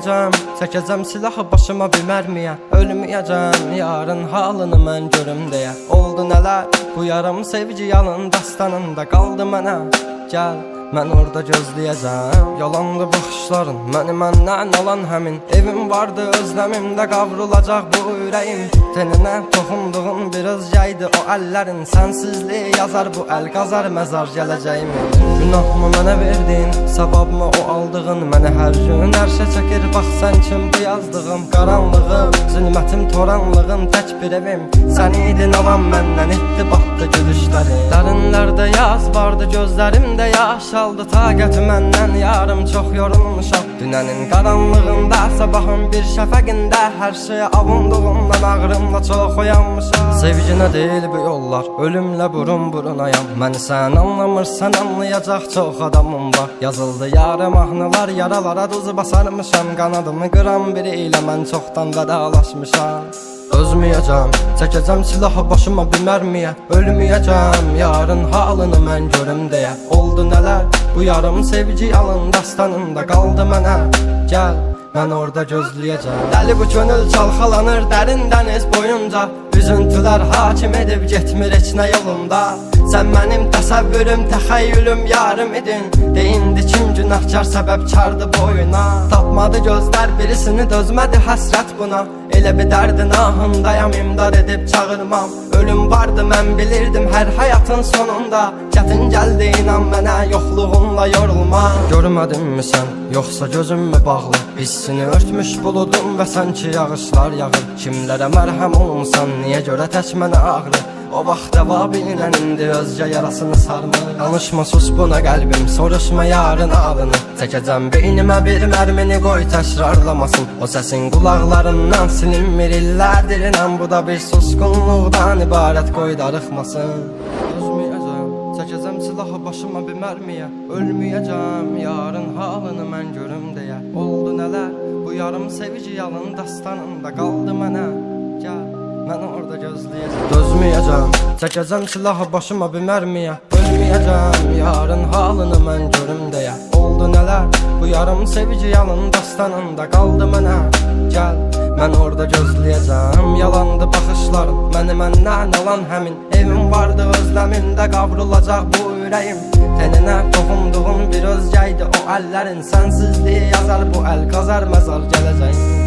Ölməyəcəm, çəkəcəm silahı başıma bir mərmiyə. Ölməyəcəm, yarın halını mən görüm deyə. Oldu nələr, bu yarım sevgi yalın dastanında qaldı mənə. Gəl, mən orada gözləyəcəm. Yalandı baxışların, məni məndən alan həmin. Evim vardı özləmimdə qavrulacaq bu ürəyim. Teninə toxunduğun bir özgəydi o əllərin. Sənsizliyi yazar bu əl qazar məzar gələcəyimi. Günahımı mənə verdin, savabımı o aldığın. Məni hər gün ərşə çəkir, bax sən kim bu yazdığım. Qaranlığım, zülmətim, toranlığım, tək bir evim. Sən idin alan məndən, etdi batdı gülüşləri. Dərinlərdə yaz vardı, gözlərimdə yaş aldı. Taqəti məndən yarım çox yorulmuşam. Dünənin qaranlığında, sabahın bir şəfəqində. Hər şeyə avunduğumdan ağrımla çox oyanmışam. Sevginə deyil bu yollar, ölümlə burun burunayam. Məni sən anlamırsan, anlayacaq çox adamım var. Yazıldı yarım mahnılar, yaralara duz basarmışam. Qanadımı qıran biri ilə mən çoxdan vedalaşmışam. Özməyəcəm, çəkəcəm silahı başıma bir mərmiyə. Ölməyəcəm, yarın halını mən görüm deyə. Oldu nələr, bu yarım sevgi yalın dastanında qaldı mənə. Gəl, mən orada gözləyəcəm. Dəli bu könül çalxalanır dərin dəniz boyunca. Üzüntülər hakim edib getmir heç nə yolunda. Sən mənim təsəvvürüm, təxəyyülüm yarım idin. Deyindi kim günahkar səbəbkardı boyuna. Tapmadı gözlər birisini, dözmədi həsrət buna. Elə bir dərdin ahındayam, imdad edib çağırmam. Ölüm vardı mən bilirdim hər həyatın sonunda. Çətin gəldi inan mənə, yoxluğunla yorulma. Görmədinmi sən, yoxsa gözüm mü bağlı? Hissini örtmüş buludum və sanki yağışlar yağır. Kimlərə mərhəm olunsan, niyə görə tək mənə ağrı? O vaxt dəvabinən indi özgə yarasını sarmır. Danışma sus buna qəlbim, soruşma yarın ağrını. Çəkəcəm beynimə bir mərmini, qoy təkrarlamasın. O səsin qulaqlarından silinmir illərdir inan. Bu da bir susqunluqdan ibarət, qoy darıxmasın. Özməyəcəm, çəkəcəm silahı başıma bir mərmiyə. Ölməyəcəm, yarın halını mən görüm deyə. Oldu nələr, bu yarım sevgi yalın dastanında qaldı mənə. Gəl, mən orada gözləyəcəm. Dözməyəcəm, çəkəcəm silahı başıma bir mərmiyə. Ölməyəcəm, yarın halını mən görüm deyə. Oldu nələr, bu yarım sevgi yalın dastanında qaldı mənə. Gəl, mən orada gözləyəcəm. Yalandı baxışların, məni məndən alan həmin. Evim vardı özləmimdə qavrulacaq bu ürəyim. Teninə toxunduğum bir özgəydi o əllərin. Sənsizliyi yazar bu əl qazar məzar gələcəyim.